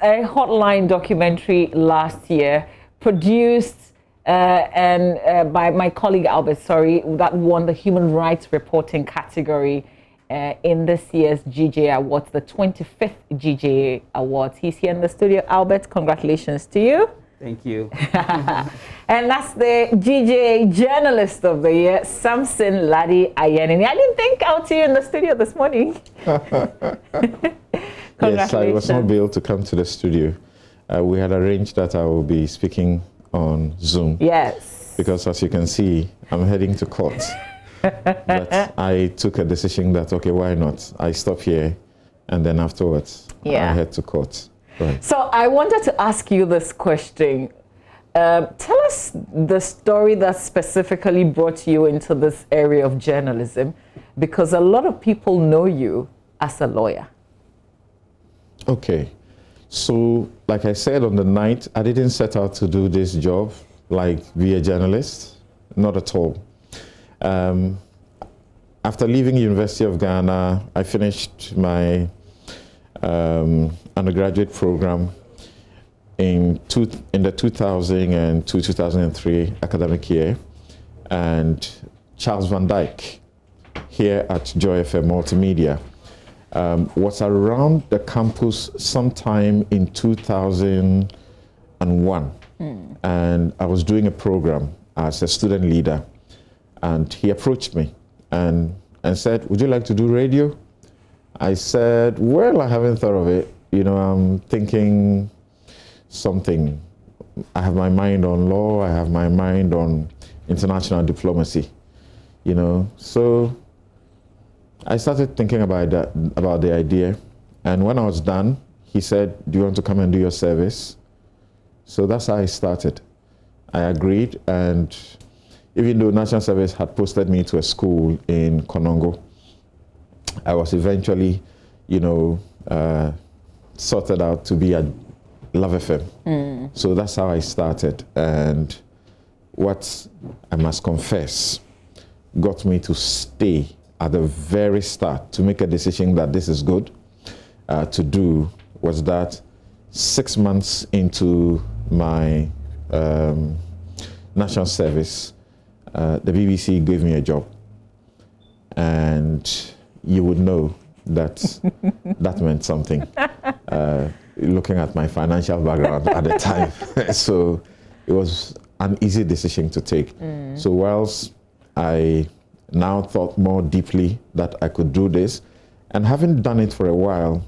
a Hotline documentary last year, produced by my colleague Albert, that won the Human Rights Reporting category in this year's GJA Awards, the 25th GJA Awards. He's here in the studio. Albert, congratulations to you. Thank you. And that's the GJA Journalist of the Year, Samson Lardy Anyenini. I didn't think I'd see you in the studio this morning. Yes, I was not able to come to the studio. We had arranged that I will be speaking on Zoom. Yes. Because as you can see, I'm heading to court. But I took a decision that, okay, why not? I stop here, and then afterwards, I head to court. Right. So I wanted to ask you this question. Tell us the story that specifically brought you into this area of journalism, because a lot of people know you as a lawyer. Okay. So, like I said on the night, I didn't set out to do this job, like be a journalist. Not at all. After leaving University of Ghana, I finished my undergraduate program in the 2002-2003 academic year, and Charles Van Dyke here at Joy FM Multimedia was around the campus sometime in 2001, and I was doing a program as a student leader, and he approached me and said, "Would you like to do radio?" I said, "Well, I haven't thought of it. You know, I'm thinking something. I have my mind on law, I have my mind on international diplomacy, you know." So I started thinking about the idea. And when I was done, he said, "Do you want to come and do your service?" So that's how I started. I agreed, and even though National Service had posted me to a school in Konongo, I was eventually, you know, sorted out to be at Love FM. So that's how I started. And what I must confess got me to stay at the very start to make a decision that this is good to do was that 6 months into my national service, the BBC gave me a job. And you would know that that meant something, looking at my financial background at the time. So it was an easy decision to take. So whilst I now thought more deeply that I could do this, and having done it for a while,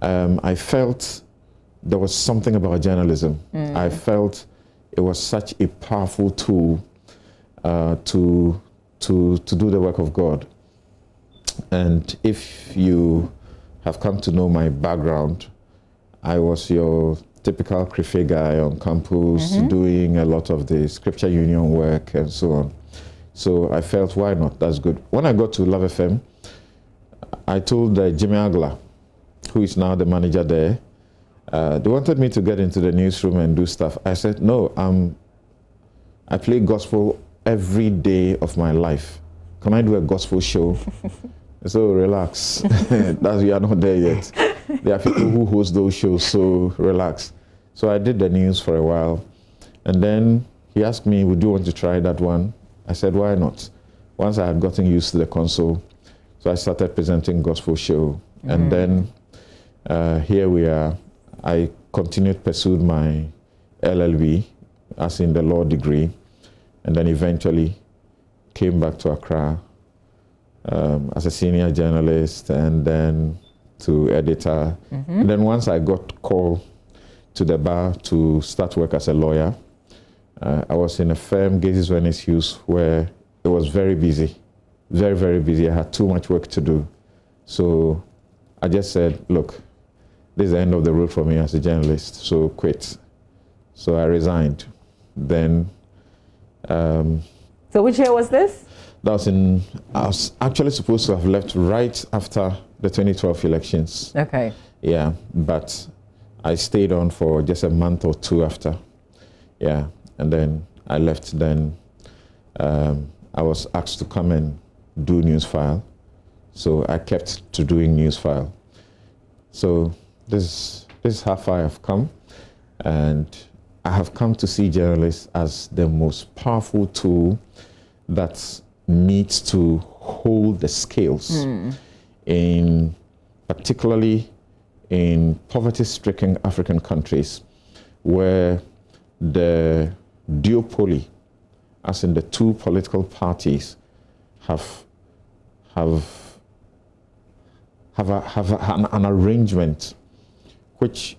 I felt there was something about journalism. I felt it was such a powerful tool to do the work of God. And if you have come to know my background, I was your typical Crife guy on campus, doing a lot of the scripture union work and so on. So I felt, why not? That's good. When I got to Love FM, I told Jimmy Agla, who is now the manager there, they wanted me to get into the newsroom and do stuff. I said, no, I play gospel every day of my life. Can I do a gospel show? So relax. We are not there yet. There are people who host those shows, so relax. So I did the news for a while. And then he asked me, would you want to try that one? I said, why not? Once I had gotten used to the console, so I started presenting gospel show. And then here we are. I pursued my LLB, as in the law degree, and then eventually came back to Accra as a senior journalist, and then to editor. And then once I got called to the bar to start work as a lawyer, I was in a firm, Gazes Venice Hughes, where it was very busy, very, very busy. I had too much work to do. So I just said, look, this is the end of the road for me as a journalist, so quit. So I resigned. Then... So which year was this? I was actually supposed to have left right after the 2012 elections. Okay. Yeah, but I stayed on for just a month or two after. Yeah, and then I left. Then I was asked to come and do Newsfile. So I kept to doing Newsfile. So this is this is how far I have come, and I have come to see journalists as the most powerful tool that needs to hold the scales particularly in poverty-stricken African countries where the duopoly, as in the two political parties, have an arrangement which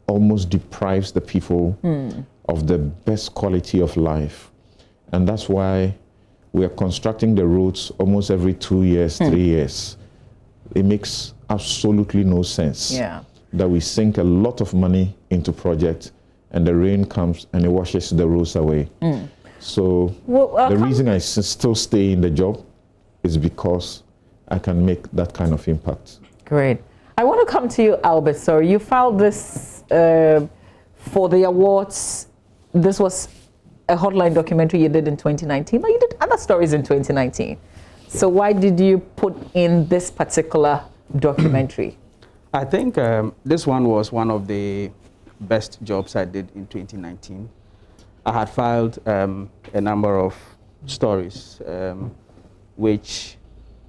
almost deprives the people of the best quality of life. And that's why we are constructing the roads almost every 2 years, 3 years. It makes absolutely no sense that we sink a lot of money into projects and the rain comes and it washes the roads away. So the reason I still stay in the job is because I can make that kind of impact. Great. I want to come to you, Albert. So you filed this for the awards. This was a hotline documentary you did in 2019, but you did other stories in 2019. So why did you put in this particular documentary? I think this one was one of the best jobs I did in 2019. I had filed a number of stories which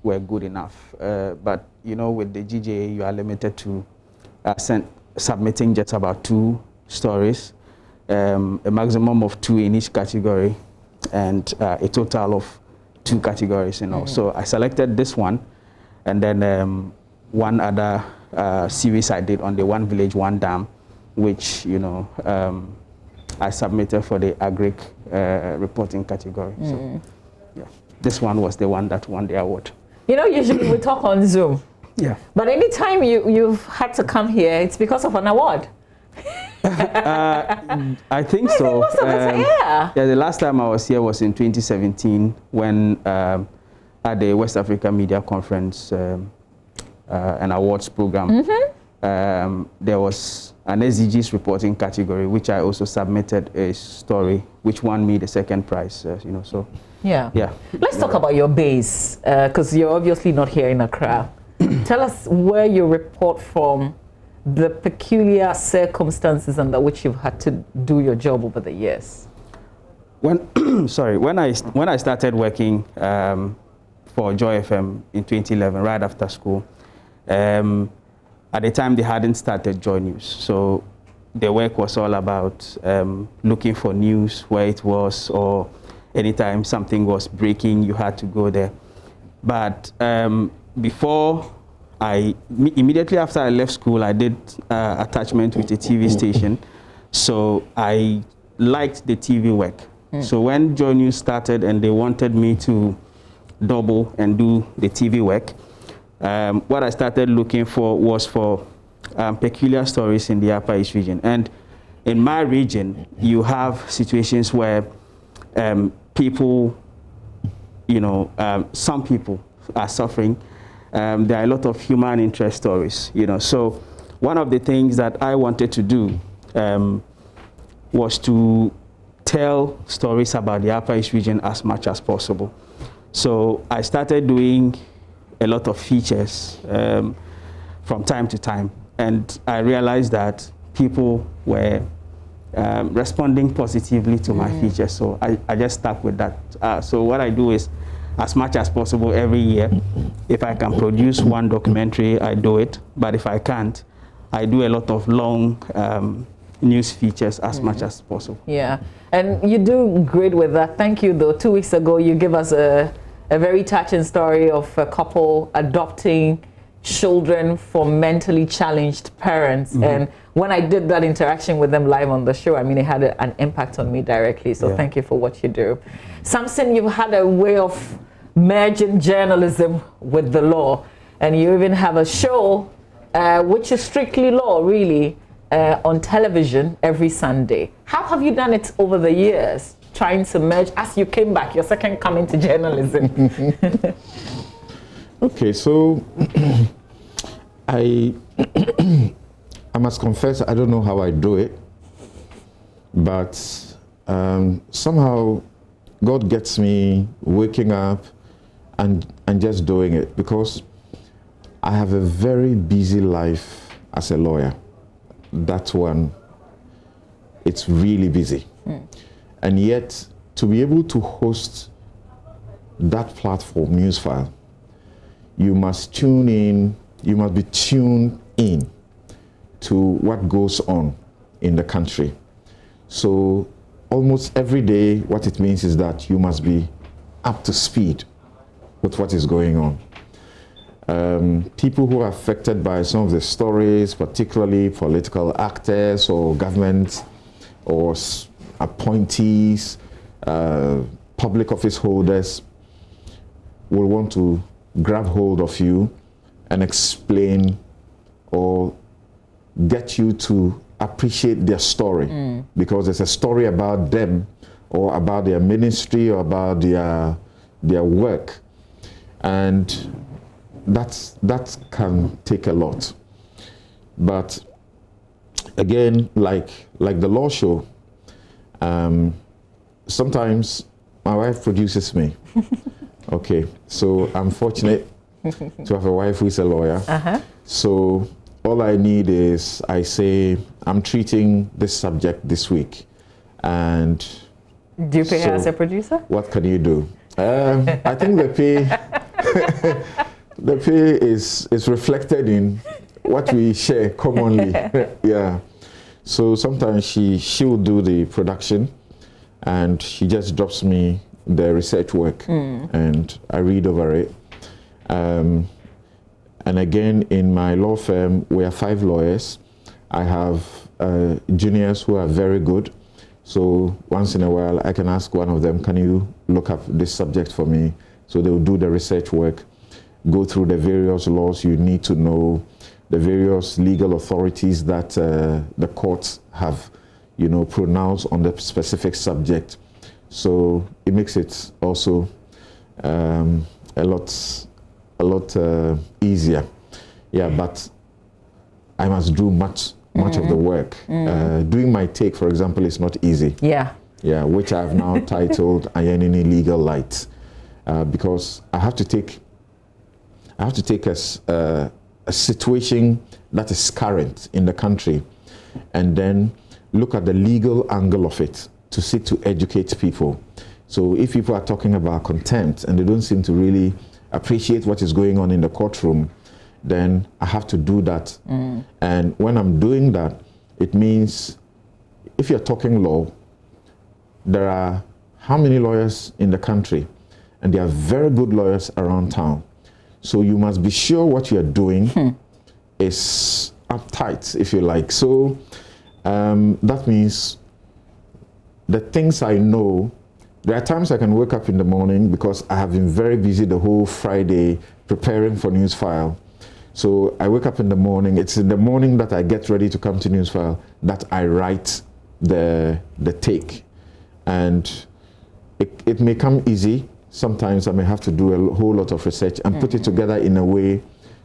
were good enough. But, you know, with the GJA, you are limited to submitting just about 2 stories, a maximum of 2 in each category, and a total of 2 categories, you know. So I selected this one, and then one other series I did on the One Village, One Dam, which, you know, I submitted for the agric reporting category. So, yeah, this one was the one that won the award. You know, usually we talk on Zoom. Yeah. But anytime you've had to come here, it's because of an award. I think so. Yeah, the last time I was here was in 2017 when at the West Africa Media Conference, an awards program. There was an SDGs reporting category, which I also submitted a story, which won me the second prize. You know, so yeah. Yeah. Let's talk about your base, because you're obviously not here in Accra. Tell us where you report from, the peculiar circumstances under which you've had to do your job over the years. When sorry, when I started working for Joy FM in 2011, right after school, at the time they hadn't started JoyNews, so the work was all about looking for news where it was, or anytime something was breaking, you had to go there. But before immediately after I left school, I did attachment with a TV station, so I liked the TV work. So when JoyNews started and they wanted me to double and do the TV work, what I started looking for was for peculiar stories in the Upper East region. And in my region, you have situations where people, you know, some people are suffering. There are a lot of human interest stories, you know. So one of the things that I wanted to do was to tell stories about the Upper East region as much as possible. So I started doing a lot of features from time to time, and I realized that people were responding positively to my features, so I just stuck with that. So what I do is, as much as possible every year, if I can produce one documentary, I do it, but if I can't, I do a lot of long news features as much as possible. Yeah, and you do great with that. Thank you, though. 2 weeks ago, you gave us a very touching story of a couple adopting children from mentally challenged parents. And when I did that interaction with them live on the show, I mean, it had an impact on me directly. So thank you for what you do. Samson, you've had a way of merging journalism with the law, and you even have a show which is strictly law, really, on television every Sunday. How have you done it over the years, trying to merge as you came back, your second coming to journalism? Okay, so I must confess, I don't know how I do it, but somehow God gets me waking up and just doing it, because I have a very busy life as a lawyer. that one, it's really busy. And yet, to be able to host that platform, Newsfile, you must tune in, you must be tuned in to what goes on in the country. So almost every day, what it means is that you must be up to speed with what is going on. People who are affected by some of the stories, particularly political actors or government or appointees, public office holders, will want to grab hold of you and explain or get you to appreciate their story, because there's a story about them or about their ministry or about their work, and that can take a lot. But again, like the law show, sometimes my wife produces me. Okay, so I'm fortunate to have a wife who is a lawyer. So all I need is, I say, I'm treating this subject this week. And do you pay her as a producer? What can you do? I think the pay the pay is reflected in what we share commonly. Yeah. So sometimes she will do the production, and she just drops me the research work, and I read over it. And again, in my law firm, we are 5 lawyers. I have juniors who are very good. So once in a while, I can ask one of them, can you look up this subject for me? So they will do the research work, go through the various laws you need to know, the various legal authorities that the courts have, pronounced on the specific subject. So it makes it also a lot easier. Yeah, but I must do much of the work. Doing my take, for example, is not easy. Yeah. Yeah, which I have now titled Anyenini Legal Light, because I have to take a situation that is current in the country, and then look at the legal angle of it to seek to educate people. So if people are talking about contempt and they don't seem to really appreciate what is going on in the courtroom, then I have to do that. And when I'm doing that, it means if you're talking law, there are how many lawyers in the country? And there are very good lawyers around town. So you must be sure what you're doing is uptight, if you like. So that means the things I know, there are times I can wake up in the morning because I have been very busy the whole Friday preparing for Newsfile. So I wake up in the morning, it's in the morning that I get ready to come to Newsfile that I write the take. And it may come easy. Sometimes I may have to do a whole lot of research and put it together in a way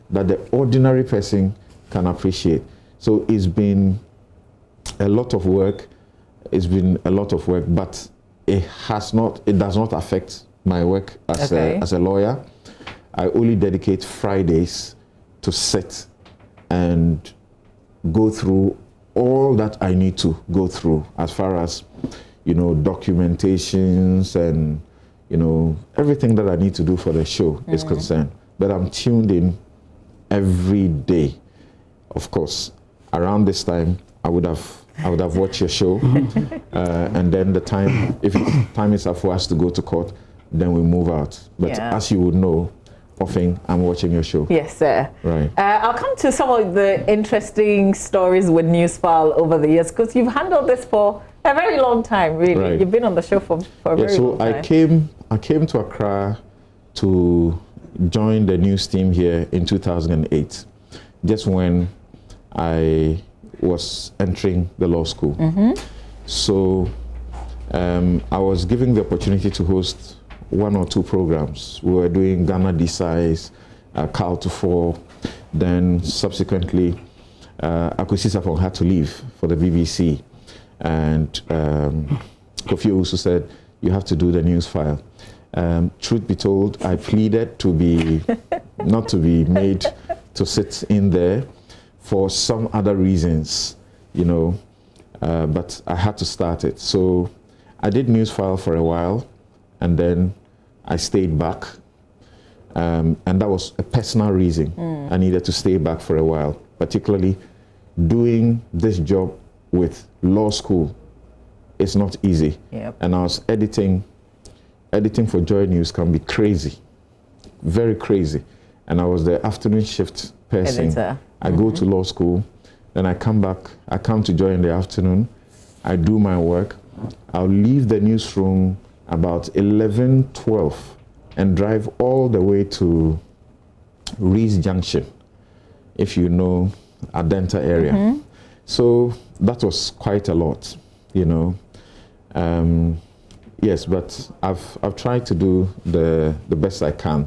that the ordinary person can appreciate. So it's been a lot of work. It's been a lot of work, but it does not affect my work as a lawyer. I only dedicate Fridays to sit and go through all that I need to go through as far as, documentations and, everything that I need to do for the show is concerned. But I'm tuned in every day. Of course, around this time, I would have watched your show, and then if time is up for us to go to court, then we move out. But as you would know, often I'm watching your show. Yes, sir. Right. I'll come to some of the interesting stories with Newsfile over the years, because you've handled this for a very long time, really. Right. You've been on the show for a very long time. So I came to Accra to join the news team here in 2008, just when I was entering the law school. So I was given the opportunity to host 1 or 2 programs. We were doing Ghana Decides, Cal to 4. Then subsequently, Akwesi Sapong had to leave for the BBC. And Kofi also said, you have to do the Newsfile. Truth be told, I pleaded to be not to be made to sit in there for some other reasons. you know, but I had to start it. So I did Newsfile for a while, and then I stayed back. And that was a personal reason. I needed to stay back for a while, particularly doing this job with law school. It's not easy. Yep. And I was editing for Joy News can be crazy, very crazy. And I was the afternoon shift person. Editor. I go to law school, then I come back, I come to Joy in the afternoon, I do my work. I'll leave the newsroom about 11, 12 and drive all the way to Rees Junction, if you know Adenta area. So that was quite a lot, you know. Yes, but I've tried to do the best I can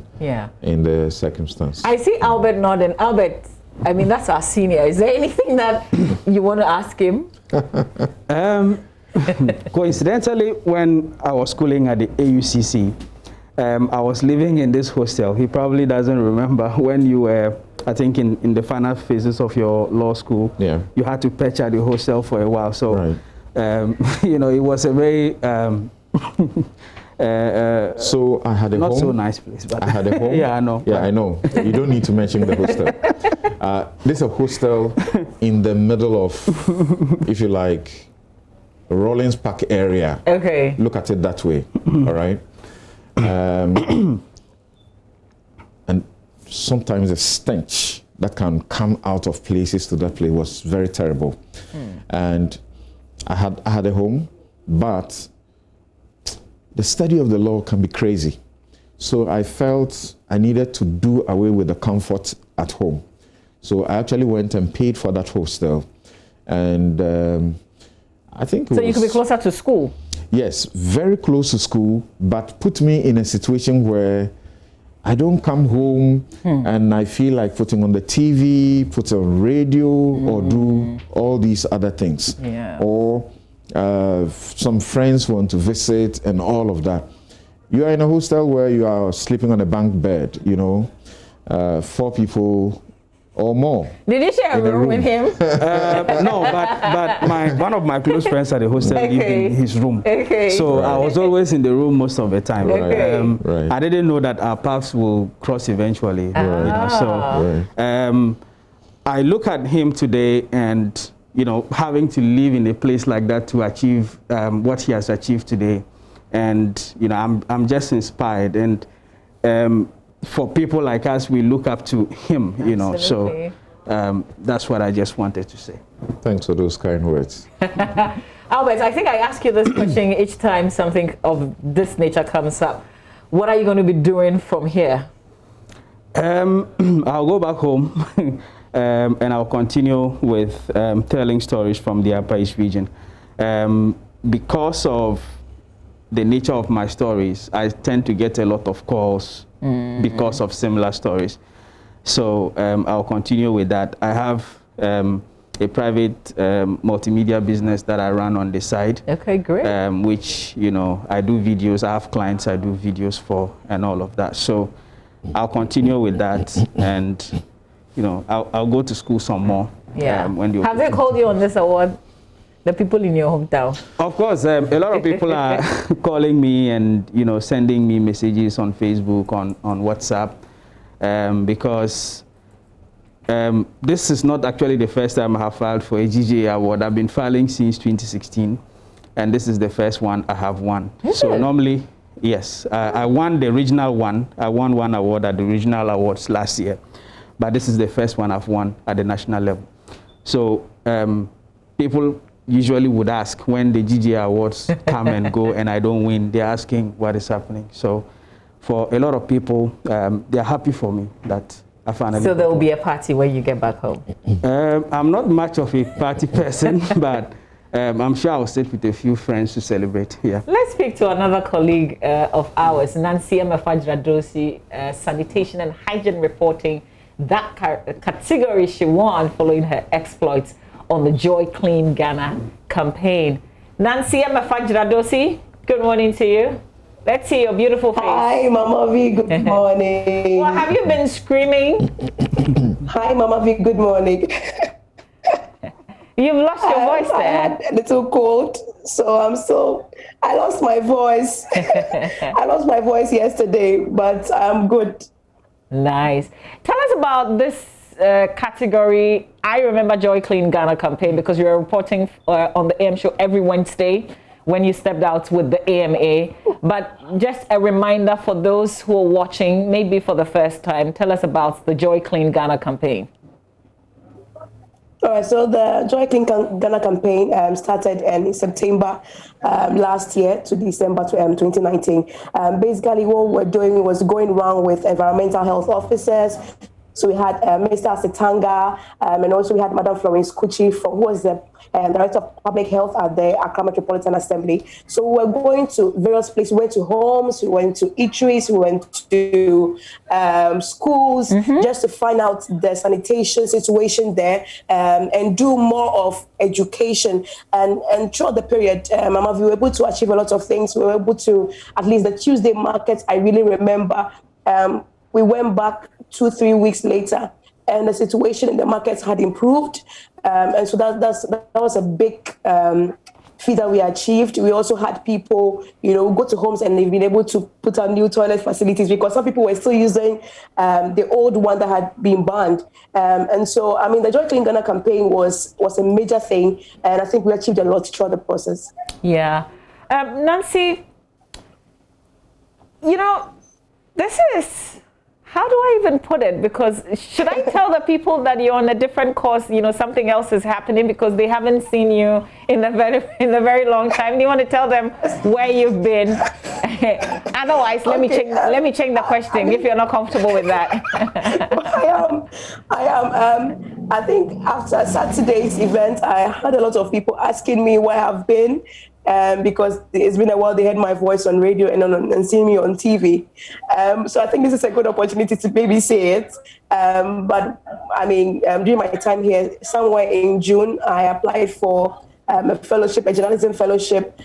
in the circumstance. I see Albert nodding. Albert, I mean, that's our senior. Is there anything that you want to ask him? Coincidentally, when I was schooling at the AUCC, I was living in this hostel. He probably doesn't remember when you were, I think, in the final phases of your law school. Yeah. You had to pitch at the hostel for a while. So, right. you know, it was a very... so I had a not home. so nice place, but I had a home. Yeah, I know. Yeah, I know. You don't need to mention the hostel. This is a hostel in the middle of, if you like, Rollins Park area. Okay. Look at it that way. All right. And sometimes the stench that can come out of places to that place was very terrible. And I had a home, but the study of the law can be crazy. So I felt I needed to do away with the comfort at home. So I actually went and paid for that hostel. And I think so you could be closer to school? Yes, very close to school, but put me in a situation where I don't come home and I feel like putting on the TV, put on radio, or do all these other things. Yeah. Or some friends want to visit and all of that. You are in a hostel where you are sleeping on a bunk bed, you know, 4 people or more. Did you share a room with him? No, but one of my close friends at the hostel lived in his room. Okay. So I was always in the room most of the time. Okay. Right. I didn't know that our paths will cross eventually. You know, so I look at him today and, you know, having to live in a place like that to achieve what he has achieved today. And, you know, I'm just inspired. And for people like us, we look up to him, you know. So that's what I just wanted to say. Thanks for those kind words. Albert, I think I ask you this question each time something of this nature comes up. What are you going to be doing from here? I'll go back home and I'll continue with telling stories from the Upper East region. Because of the nature of my stories, I tend to get a lot of calls because of similar stories. So I'll continue with that. I have a private multimedia business that I run on the side. Okay, great. Which, you know, I do videos. I have clients I do videos for and all of that. So I'll continue with that, and, you know, I'll go to school some more. Yeah. Have they called you on this award? The people in your hometown? Of course, a lot of people are calling me and, you know, sending me messages on Facebook, on WhatsApp, because this is not actually the first time I have filed for a GJA award. I've been filing since 2016, and this is the first one I have won. So normally, yes, I won the regional one. I won one award at the regional awards last year, but this is the first one I've won at the national level. So people usually would ask when the GJA Awards come and go and I don't win, they're asking what is happening. So for a lot of people, they're happy for me that I finally... So there will be a party when you get back home? I'm not much of a party person, but I'm sure I'll sit with a few friends to celebrate. Yeah. Let's speak to another colleague of ours, Nancy Fajradosi, sanitation and hygiene reporting. That category she won following her exploits on the Joy Clean Ghana campaign. Nancy Fajradosi, good morning to you. Let's see your beautiful face. Hi, Mama V, good morning. Well, have you been screaming? Hi, Mama V, good morning. You've lost your voice I there. had a little cold, so I lost my voice. I lost my voice yesterday, but I'm good. Nice. Tell us about this category. I remember Joy Clean Ghana campaign because you were reporting on the AM show every Wednesday when you stepped out with the AMA. But just a reminder for those who are watching, maybe for the first time, tell us about the Joy Clean Ghana campaign. All right, so the Joy Clean Ghana campaign started in September last year to December 2019. Basically, what we're doing was going around with environmental health officers. So we had Mr. Asitanga, and also we had Madam Florence Kuchi, who was the Director of Public Health at the Accra Metropolitan Assembly. So we were going to various places. We went to homes, we went to eateries, we went to schools, just to find out the sanitation situation there and do more of education. And throughout the period, Mama, we were able to achieve a lot of things. We were able to, at least the Tuesday markets, I really remember, we went back 2-3 weeks later, and the situation in the markets had improved, and so that was a big feat that we achieved. We also had people, go to homes and they've been able to put on new toilet facilities because some people were still using the old one that had been banned. And so, I mean, the Joy Clean Ghana campaign was a major thing, and I think we achieved a lot throughout the process. Yeah, Nancy, this is. How do I even put it? Because should I tell the people that you're on a different course, something else is happening because they haven't seen you in a very long time? Do you want to tell them where you've been? Otherwise, let me change the question if you're not comfortable with that. I am. I think after Saturday's event, I had a lot of people asking me where I've been. Because it's been a while they heard my voice on radio and seeing me on TV. So I think this is a good opportunity to maybe say it. But I mean, during my time here, somewhere in June, I applied for a journalism fellowship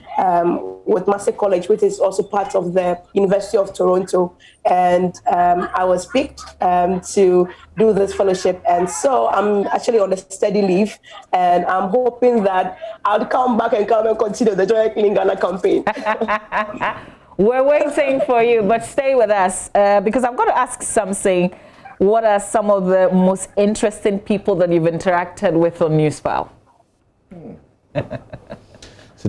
with Massey College, which is also part of the University of Toronto. And I was picked to do this fellowship. And so I'm actually on a steady leave. And I'm hoping that I'll come back and continue the Joy Clean Ghana campaign. We're waiting for you, but stay with us because I'm going to ask something. What are some of the most interesting people that you've interacted with on Newsfile? It's a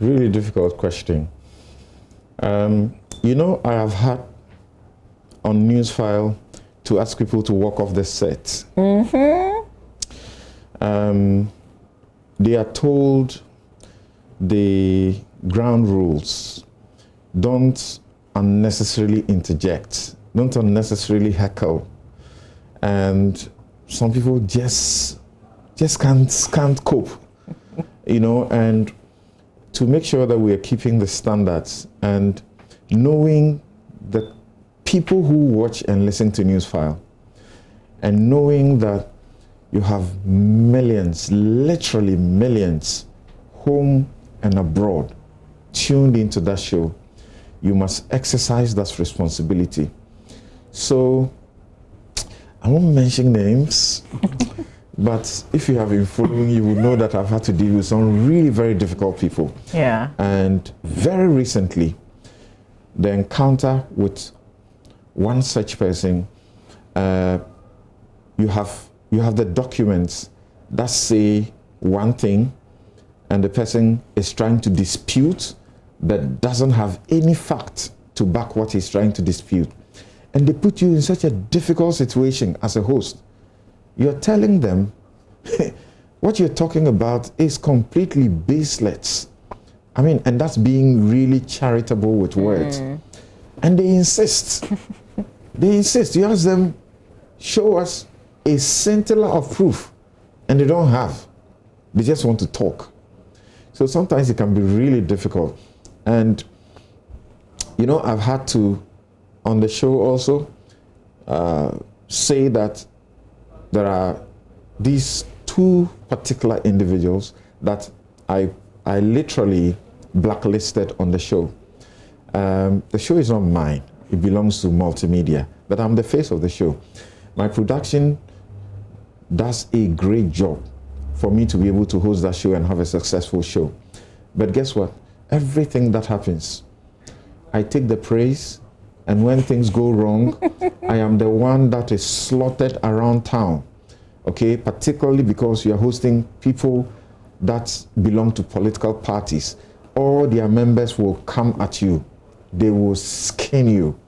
really difficult question. I have had on Newsfile to ask people to walk off the set. They are told the ground rules. Don't unnecessarily interject. Don't unnecessarily heckle. And some people just can't cope. And to make sure that we are keeping the standards and knowing that people who watch and listen to Newsfile and knowing that you have millions, literally millions, home and abroad, tuned into that show, you must exercise that responsibility. So, I won't mention names, but if you have been following, you will know that I've had to deal with some really very difficult people. Yeah. And very recently, the encounter with one such person, you have the documents that say one thing, and the person is trying to dispute but doesn't have any fact to back what he's trying to dispute. And they put you in such a difficult situation as a host. You're telling them what you're talking about is completely baseless. I mean, and that's being really charitable with words. And they insist. They insist. You ask them, show us a scintilla of proof. And they don't have. They just want to talk. So sometimes it can be really difficult. And, I've had to, on the show also, say that there are these two particular individuals that I literally blacklisted on the show. The show is not mine. It belongs to Multimedia, but I'm the face of the show. My production does a great job for me to be able to host that show and have a successful show. But guess what? Everything that happens, I take the praise, and when things go wrong, I am the one that is slaughtered around town, okay? Particularly because you're hosting people that belong to political parties. All their members will come at you. They will skin you.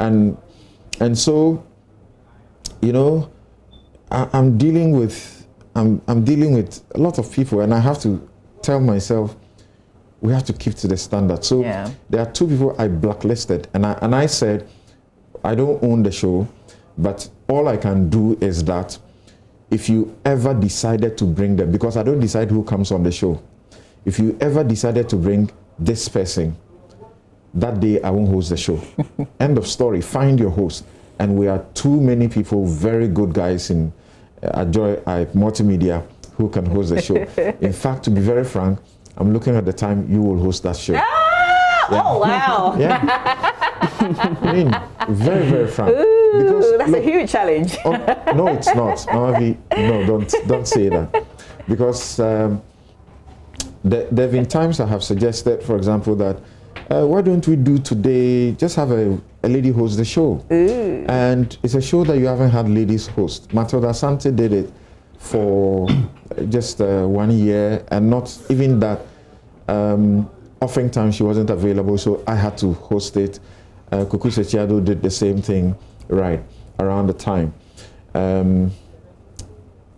And so, you know, I'm dealing with a lot of people, and I have to tell myself, we have to keep to the standard. So there are 2 people I blacklisted, and I said, I don't own the show, but all I can do is that if you ever decided to bring them, because I don't decide who comes on the show, if you ever decided to bring this person, that day I won't host the show. End of story. Find your host. And we are too many people, very good guys at Multimedia, who can host the show. In fact, to be very frank, I'm looking at the time you will host that show. Ah! Yeah. Oh, wow. Yeah. I mean, very, very frank. Ooh, because, that's a huge challenge. No, it's not. Mamavi, no, don't say that. Because there have been times I have suggested, for example, that why don't we do today, just have a lady host the show. Ooh. And it's a show that you haven't had ladies host. Matilda Sante did it for just 1 year, and not even that. Oftentimes she wasn't available, so I had to host it. Kuku Sechiado did the same thing right around the time.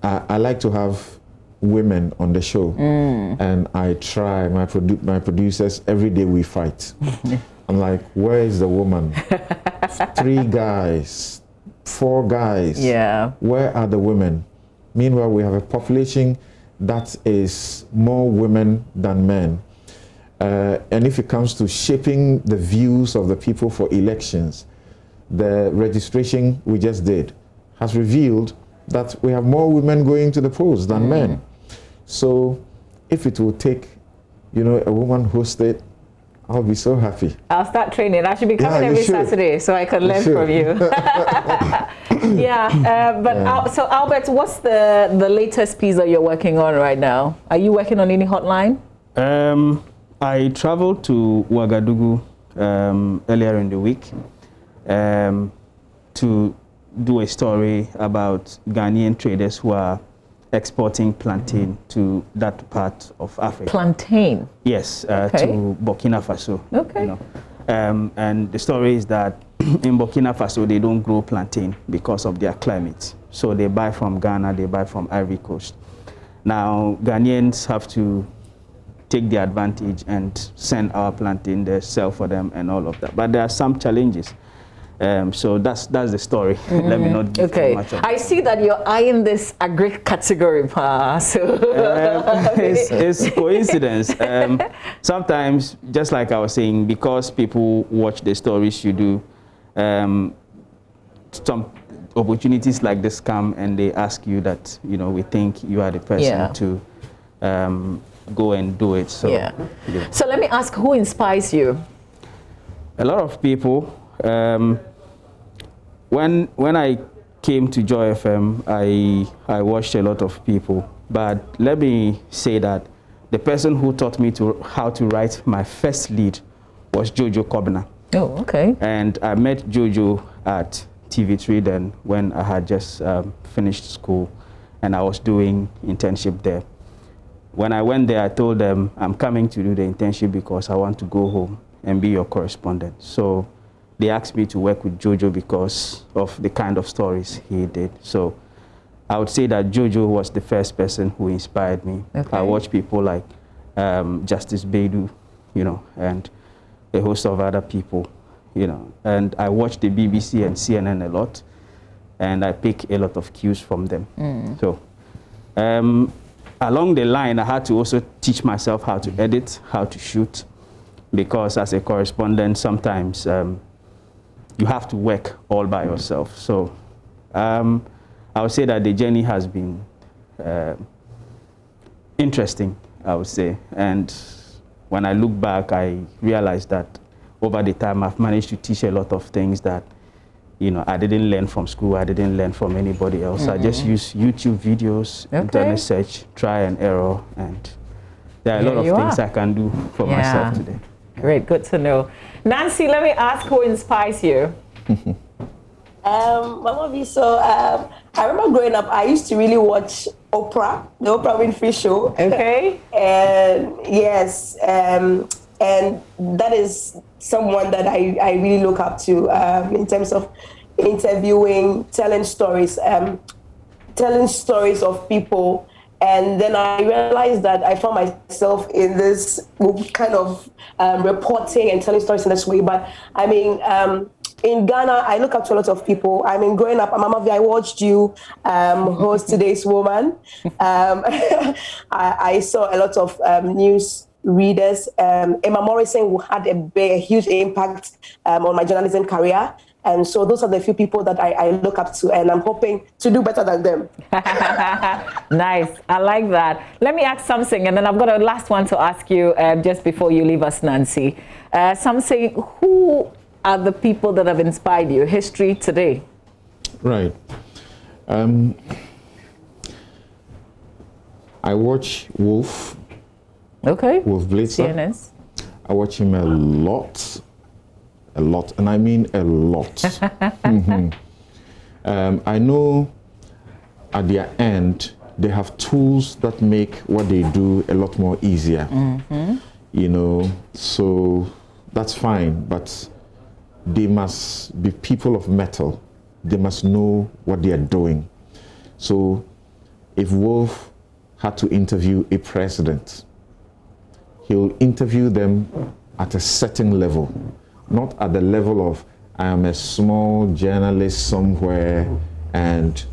I like to have women on the show, and I try, my producers, every day we fight. I'm like, where is the woman? 3 guys, 4 guys. Yeah. Where are the women? Meanwhile, we have a population that is more women than men. And if it comes to shaping the views of the people for elections, the registration we just did has revealed that we have more women going to the polls than men. So if it will take, you know, a woman hosted, I'll be so happy. I'll start training. I should be coming every Saturday so I can learn from you. So Albert, what's the latest piece that you're working on right now? Are you working on any hotline? I traveled to Ouagadougou earlier in the week to do a story about Ghanaian traders who are exporting plantain to that part of Africa. Plantain? Yes, to Burkina Faso. Okay. You know. And the story is that in Burkina Faso, they don't grow plantain because of their climate. So they buy from Ghana, they buy from Ivory Coast. Now, Ghanaians have to take the advantage and send our plantain, they sell for them and all of that. But there are some challenges. So that's the story. Let me not give too much of it. I see that you're eyeing this agri category, Pa. So it's coincidence. Sometimes, just like I was saying, because people watch the stories you do, some opportunities like this come and they ask you that, you know, we think you are the person to go and do it. So, So let me ask, who inspires you? A lot of people. When I came to Joy FM, I watched a lot of people. But let me say that the person who taught me how to write my first lead was Jojo Kobna. Oh, okay. And I met Jojo at TV3 then when I had just finished school and I was doing internship there. When I went there, I told them, I'm coming to do the internship because I want to go home and be your correspondent. So they asked me to work with Jojo because of the kind of stories he did. So I would say that Jojo was the first person who inspired me. Okay. I watched people like Justice Beidou, you know, and a host of other people, you know. And I watched the BBC and CNN a lot, and I pick a lot of cues from them. So along the line, I had to also teach myself how to edit, how to shoot, because as a correspondent, sometimes you have to work all by yourself. So I would say that the journey has been interesting, I would say. And when I look back, I realized that over the time, I've managed to teach a lot of things that, you know, I didn't learn from school. I didn't learn from anybody else. I just use YouTube videos, internet search, try and error, and there are a lot of things I can do for myself today. Great, good to know. Nancy, let me ask, who inspires you? Mama, so I remember growing up, I used to really watch Oprah, the Oprah Winfrey Show. Okay. And yes, and that is someone that I really look up to in terms of interviewing, telling stories of people. And then I realized that I found myself in this kind of reporting and telling stories in this way. But I mean, in Ghana, I look up to a lot of people. I mean, growing up, Mama V, I watched you host Today's Woman. I saw a lot of news readers. Emma Morrison, who had a huge impact on my journalism career. And so those are the few people that I look up to, and I'm hoping to do better than them. Nice. I like that. Let me ask something, and then I've got a last one to ask you just before you leave us, Nancy. Something, who are the people that have inspired you? History today. Right. I watch Wolf. Okay. Wolf Blitzer. CNS. I watch him a lot, and I mean a lot. I know at their end, they have tools that make what they do a lot more easier. You know, so that's fine, but they must be people of metal. They must know what they are doing. So if Wolf had to interview a president, he'll interview them at a certain level, not at the level of, I am a small journalist somewhere and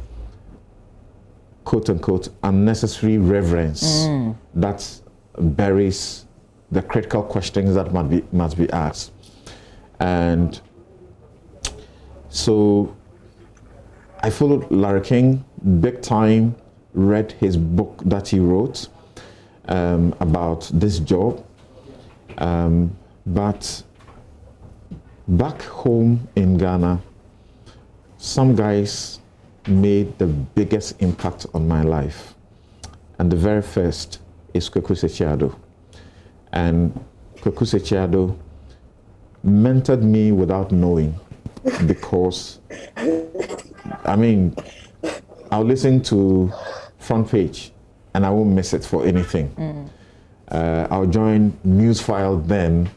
quote unquote unnecessary reverence that buries the critical questions that must be asked. And so I followed Larry King big time, read his book that he wrote about this job. But back home in Ghana, some guys made the biggest impact on my life. And the very first is Kweku Sechiado. And Kweku Sechiado mentored me without knowing, because, I mean, I'll listen to Front Page and I won't miss it for anything. I'll join Newsfile then.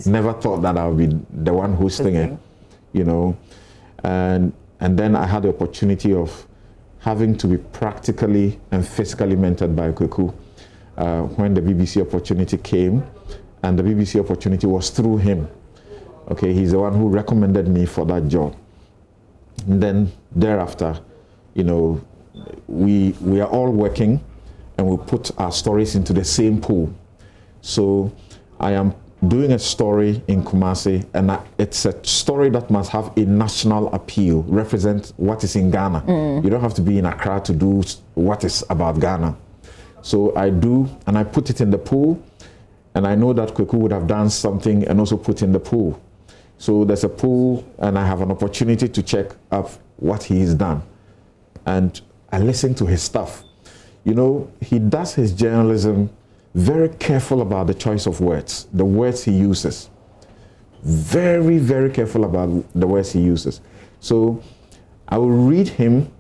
Never thought that I would be the one hosting it, you know. And then I had the opportunity of having to be practically and physically mentored by Kweku when the BBC opportunity came. And the BBC opportunity was through him. Okay, he's the one who recommended me for that job. And then thereafter, you know, we are all working and we put our stories into the same pool. So I am doing a story in Kumasi, and it's a story that must have a national appeal, represent what is in Ghana. You don't have to be in Accra to do what is about Ghana. So I do, and I put it in the pool, and I know that Kweku would have done something and also put in the pool. So there's a pool, and I have an opportunity to check up what he's done. And I listen to his stuff. You know, he does his journalism very careful about the choice of words, the words he uses. Very, very careful about the words he uses. So I will read him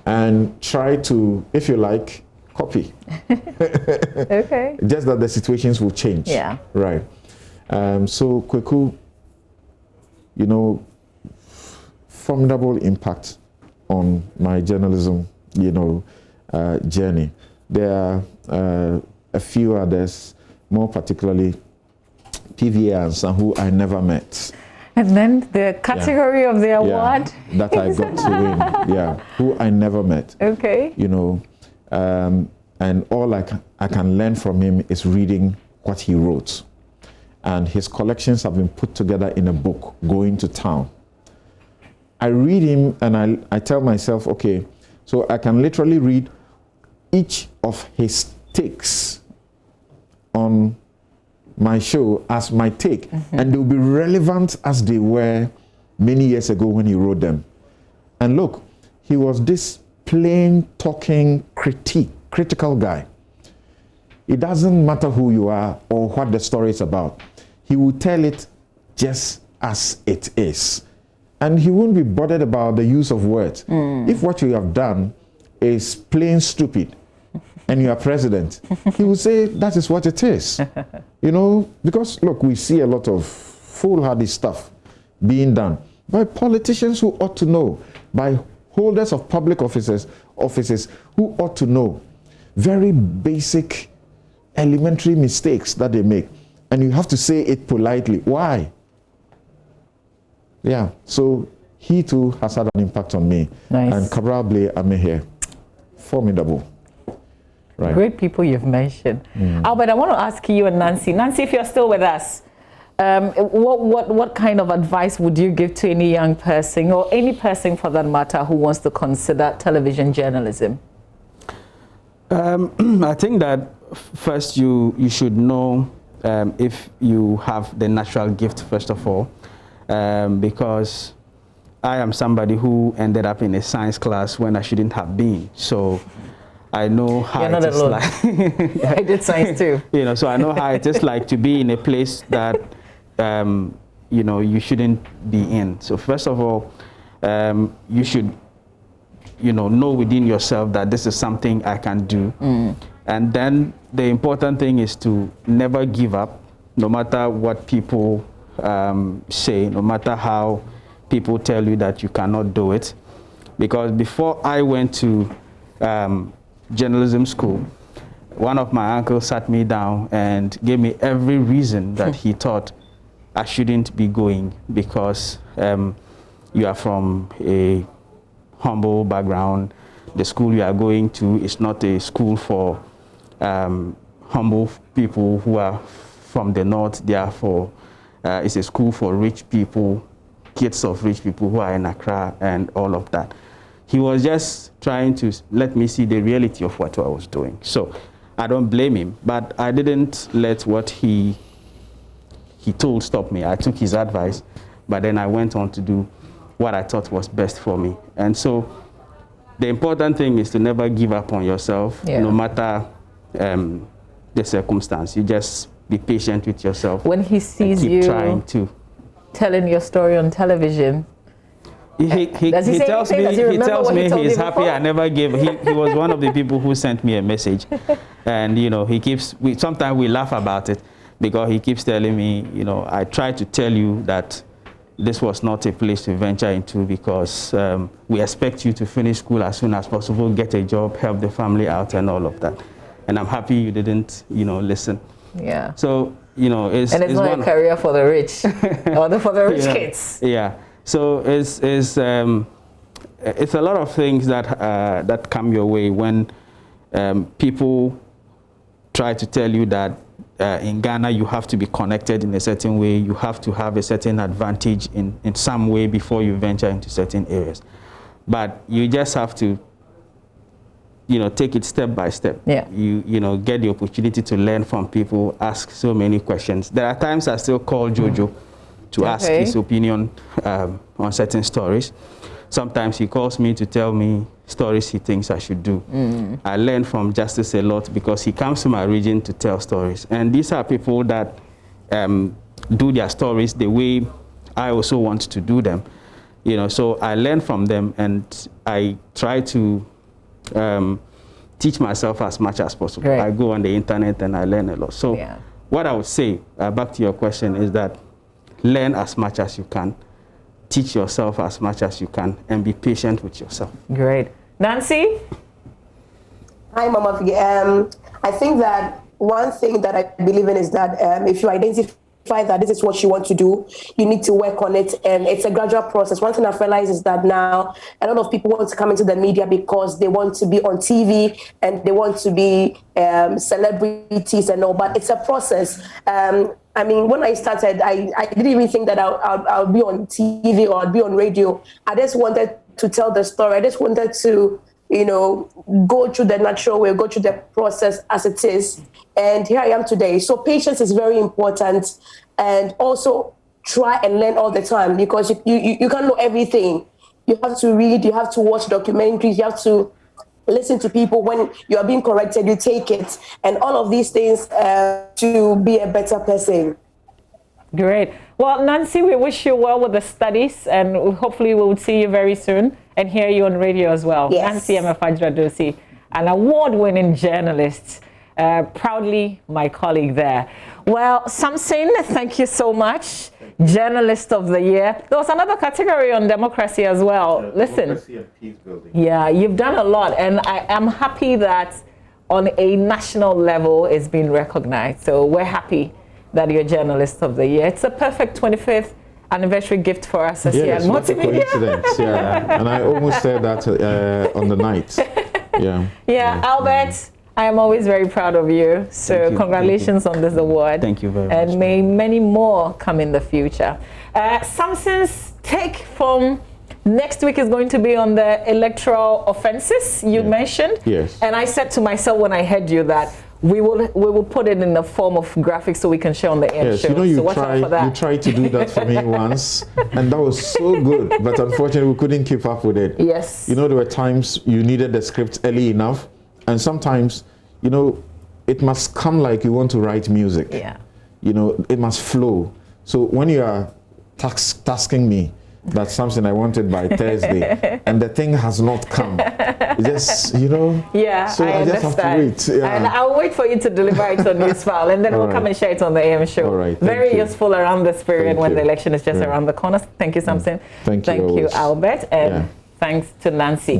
and try to, if you like, copy. Okay. Just that the situations will change. Yeah. Right. So Kweku, you know, formidable impact on my journalism, you know, journey. There are a few others, more particularly PVA and some who I never met. And then the category of the award? That I got to win, who I never met. Okay. You know, and all I can learn from him is reading what he wrote. And his collections have been put together in a book, Going to Town. I read him and I tell myself, okay, so I can literally read each of his takes on my show as my take, and they'll be relevant as they were many years ago when he wrote them. And look, he was this plain talking critical guy. It doesn't matter who you are or what the story is about. He will tell it just as it is. And he won't be bothered about the use of words. If what you have done is plain stupid and you are president, he will say that is what it is. You know, because look, we see a lot of foolhardy stuff being done by politicians who ought to know, by holders of public offices who ought to know very basic elementary mistakes that they make. And you have to say it politely. Why? Yeah, so he too has had an impact on me. Nice. And Cabral Blay Ame here, formidable. Right. Great people you've mentioned. Albert, I want to ask you and Nancy. Nancy, if you're still with us, what kind of advice would you give to any young person, or any person for that matter, who wants to consider television journalism? I think that first you should know if you have the natural gift, first of all, because I am somebody who ended up in a science class when I shouldn't have been. So I know how You're not it is alone. like. I did science too. You know, so I know how it is like to be in a place that you know, you shouldn't be in. So first of all, you should, you know within yourself that this is something I can do. And then the important thing is to never give up, no matter what people say, no matter how people tell you that you cannot do it. Because before I went to journalism school, one of my uncles sat me down and gave me every reason that he thought I shouldn't be going, because you are from a humble background. The school you are going to is not a school for humble people who are from the north. Therefore, it's a school for rich people, kids of rich people who are in Accra and all of that. He was just trying to let me see the reality of what I was doing. So I don't blame him, but I didn't let what he told stop me. I took his advice, but then I went on to do what I thought was best for me. And so the important thing is to never give up on yourself, no matter the circumstance. You just be patient with yourself. When he sees you trying to telling your story on television, he tells me he's happy I never gave. He was one of the people who sent me a message, and you know, sometimes we laugh about it, because he keeps telling me, you know, I tried to tell you that this was not a place to venture into, because we expect you to finish school as soon as possible, get a job, help the family out and all of that. And I'm happy you didn't, you know, listen. Yeah. So, you know, it's not a career for the rich, or for the rich kids. Yeah. So it's a lot of things that come your way when people try to tell you that in Ghana you have to be connected in a certain way, you have to have a certain advantage in some way before you venture into certain areas. But you just have to, you know, take it step by step. Yeah. You know, get the opportunity to learn from people, ask so many questions. There are times I still call Jojo to ask his opinion on certain stories. Sometimes he calls me to tell me stories he thinks I should do. I learn from Justice a lot, because he comes to my region to tell stories. And these are people that do their stories the way I also want to do them. You know, so I learn from them, and I try to teach myself as much as possible. Right. I go on the internet and I learn a lot. So what I would say, back to your question, is that learn as much as you can, teach yourself as much as you can, and be patient with yourself. Great. Nancy? Hi, Mama. I think that one thing that I believe in is that if you identify that this is what you want to do, you need to work on it, and it's a gradual process. One thing I've realized is that now a lot of people want to come into the media because they want to be on TV and they want to be celebrities and all, but it's a process. I mean, when I started, I didn't even think that I'll be on TV or I'll be on radio. I just wanted to tell the story. I just wanted to, you know, go through the natural way, go through the process as it is. And here I am today. So patience is very important. And also try and learn all the time, because you can't know everything. You have to read, you have to watch documentaries, you have to listen to people. When you are being corrected, you take it, and all of these things to be a better person. Great. Well, Nancy, we wish you well with the studies, and hopefully we will see you very soon and hear you on radio as well. Yes. Nancy Emefajra-Dosi, an award-winning journalist, proudly my colleague there. Well, Samson, thank you so much. Journalist of the Year. There was another category on democracy as well. Listen. Democracy and peace building. Yeah, you've done a lot, and I am happy that on a national level it's been recognized. So we're happy that you're Journalist of the Year. It's a perfect 25th anniversary gift for us as here at Multimedia. Coincidence, yeah. And I almost said that on the night. Yeah. Albert, I am always very proud of you. So congratulations on this award. Thank you very much. And may many more come in the future. Samson's take from next week is going to be on the electoral offenses you mentioned. Yes. And I said to myself when I heard you that we will put it in the form of graphics so we can share on the air show. You know, so watch out for that. You tried to do that for me once, and that was so good, but unfortunately we couldn't keep up with it. Yes. You know, there were times you needed the script early enough, and sometimes, you know, it must come like you want to write music. Yeah. You know, it must flow. So when you are tasking me, that's something I wanted by Thursday, and the thing has not come. It's just, you know. Yeah, so I just have to wait. Yeah. And I'll wait for you to deliver it on Newsfile, and then we'll come and share it on the AM show. All right. Very useful around this period when the election is just around the corner. Thank you, Samson. Thank you, Albert, and thanks to Nancy.